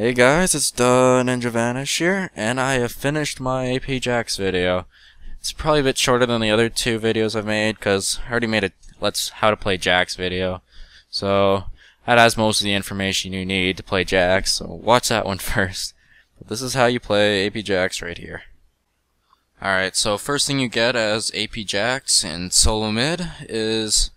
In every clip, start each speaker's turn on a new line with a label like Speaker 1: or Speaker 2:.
Speaker 1: Hey guys, it's the Ninja Vanish here, and I have finished my AP Jax video. It's probably a bit shorter than the other two videos I've made, because I already made a Let's How to Play Jax video. So, that has most of the information you need to play Jax, so watch that one first. But this is how you play AP Jax right here. Alright, so first thing you get as AP Jax in solo mid is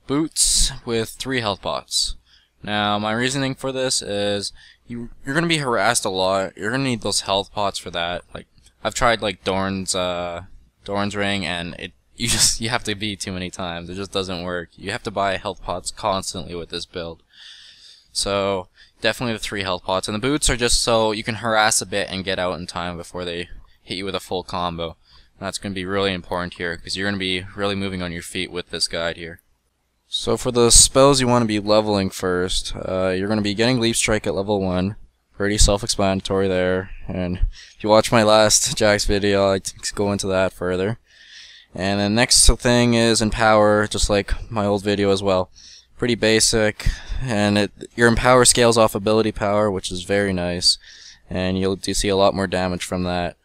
Speaker 1: boots with 3 health pots. Now, my reasoning for this is you're gonna be harassed a lot. You're gonna need those health pots for that. Like, I've tried like Dorn's ring, and you have to beat too many times. It just doesn't work. You have to buy health pots constantly with this build. So definitely the 3 health pots, and the boots are just so you can harass a bit and get out in time before they hit you with a full combo. And that's gonna be really important here because you're gonna be really moving on your feet with this guide here. So for the spells you want to be leveling first, you're going to be getting Leap Strike at level 1. Pretty self-explanatory there. And if you watch my last Jax video, I go into that further. And the next thing is Empower, just like my old video as well. Pretty basic, and your Empower scales off ability power, which is very nice. And you'll see a lot more damage from that.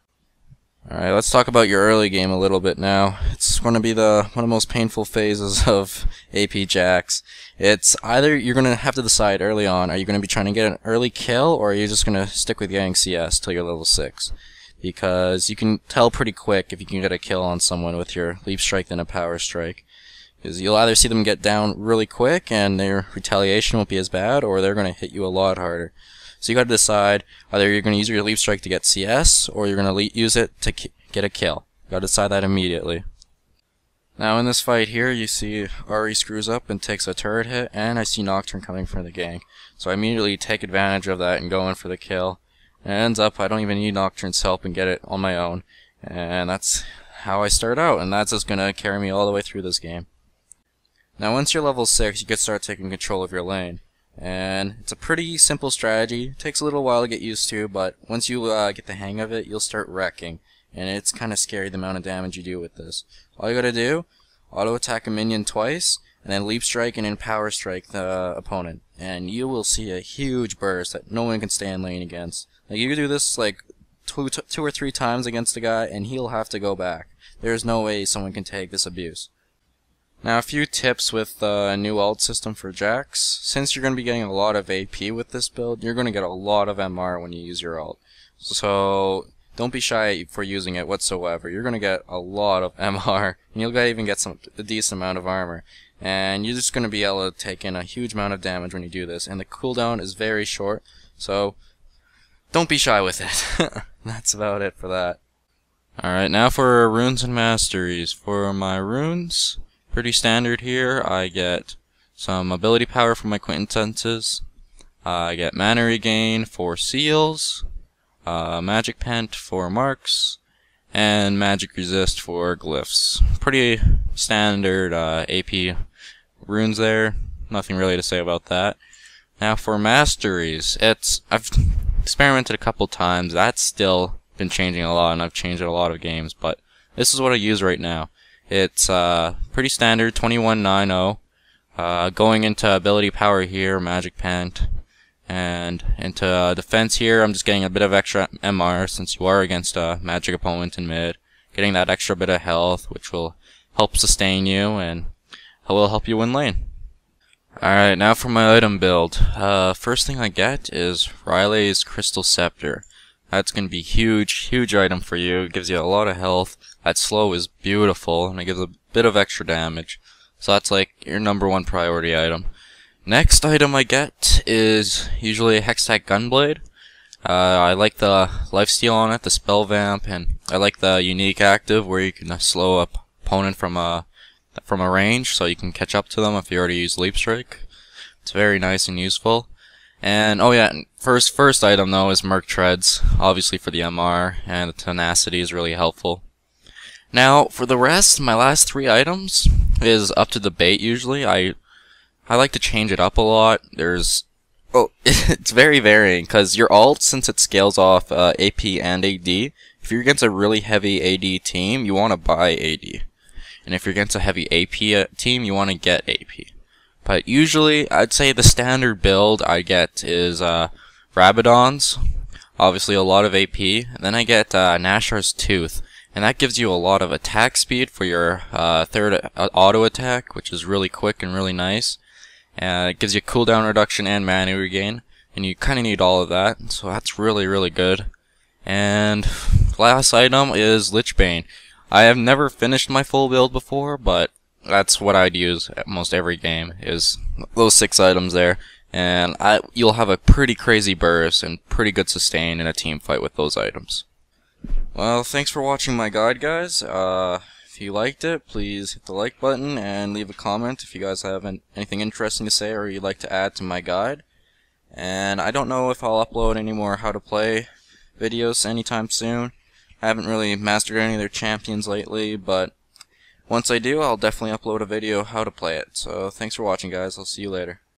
Speaker 1: Alright, let's talk about your early game a little bit now. It's going to be one of the most painful phases of AP Jax. It's either you're going to have to decide early on, are you going to be trying to get an early kill, or are you just going to stick with getting CS till you're level 6? Because you can tell pretty quick if you can get a kill on someone with your Leap Strike than a Power Strike. Because you'll either see them get down really quick and their retaliation won't be as bad, or they're going to hit you a lot harder. So you got to decide either you're going to use your Leap Strike to get CS, or you're going to use it to get a kill. You got to decide that immediately. Now in this fight here, you see Ari screws up and takes a turret hit, and I see Nocturne coming for the gank. So I immediately take advantage of that and go in for the kill. And it ends up I don't even need Nocturne's help and get it on my own. And that's how I start out, and that's just going to carry me all the way through this game. Now once you're level 6, you can start taking control of your lane. And it's a pretty simple strategy. It takes a little while to get used to, but once you get the hang of it, you'll start wrecking. And it's kind of scary the amount of damage you do with this. All you gotta do, auto attack a minion twice, and then Leap Strike and then Power Strike the opponent. And you will see a huge burst that no one can stay in lane against. Like, you can do this like two or 3 times against a guy, and he'll have to go back. There's no way someone can take this abuse. Now a few tips with a new ult system for Jax. Since you're going to be getting a lot of AP with this build, you're going to get a lot of MR when you use your ult. So don't be shy for using it whatsoever. You're going to get a lot of MR, and you'll even get a decent amount of armor. And you're just going to be able to take in a huge amount of damage when you do this. And the cooldown is very short, so don't be shy with it. That's about it for that. Alright, now for runes and masteries. For my runes, pretty standard here. I get some ability power from my quintessences. I get mana regain for seals, magic pent for marks, and magic resist for glyphs. Pretty standard AP runes there. Nothing really to say about that. Now for masteries, I've experimented a couple times. That's still been changing a lot, and I've changed it a lot of games, but this is what I use right now. It's pretty standard 2190. Going into ability power here, magic pent, and into defense here, I'm just getting a bit of extra MR since you are against a magic opponent in mid. Getting that extra bit of health, which will help sustain you and will help you win lane. Alright, now for my item build. First thing I get is Riley's Crystal Scepter. That's going to be huge item for you. It gives you a lot of health. That slow is beautiful, and it gives a bit of extra damage. So that's like your #1 priority item. Next item I get is usually a Hextech Gunblade. I like the lifesteal on it, the spell vamp, and I like the unique active where you can slow up opponent from a range, so you can catch up to them if you already use Leap Strike. It's very nice and useful. And oh yeah, first item though is Merc Treads, obviously for the MR, and the tenacity is really helpful. Now for the rest, my last 3 items is up to debate usually. I like to change it up a lot. It's very varying because your ult, since it scales off AP and AD, if you're against a really heavy AD team, you want to buy AD, and if you're against a heavy AP team, you want to get AP. But usually, I'd say the standard build I get is Rabadons, obviously a lot of AP, and then I get Nashar's Tooth, and that gives you a lot of attack speed for your third auto attack, which is really quick and really nice. It gives you cooldown reduction and mana regain, and you kind of need all of that, so that's really good. And last item is Lichbane. I have never finished my full build before, but that's what I'd use at most every game, is those 6 items there. And you'll have a pretty crazy burst and pretty good sustain in a team fight with those items. Well, thanks for watching my guide, guys. If you liked it, please hit the like button and leave a comment if you guys have anything interesting to say or you'd like to add to my guide. And I don't know if I'll upload any more how to play videos anytime soon. I haven't really mastered any of their champions lately, but once I do, I'll definitely upload a video how to play it. So thanks for watching, guys. I'll see you later.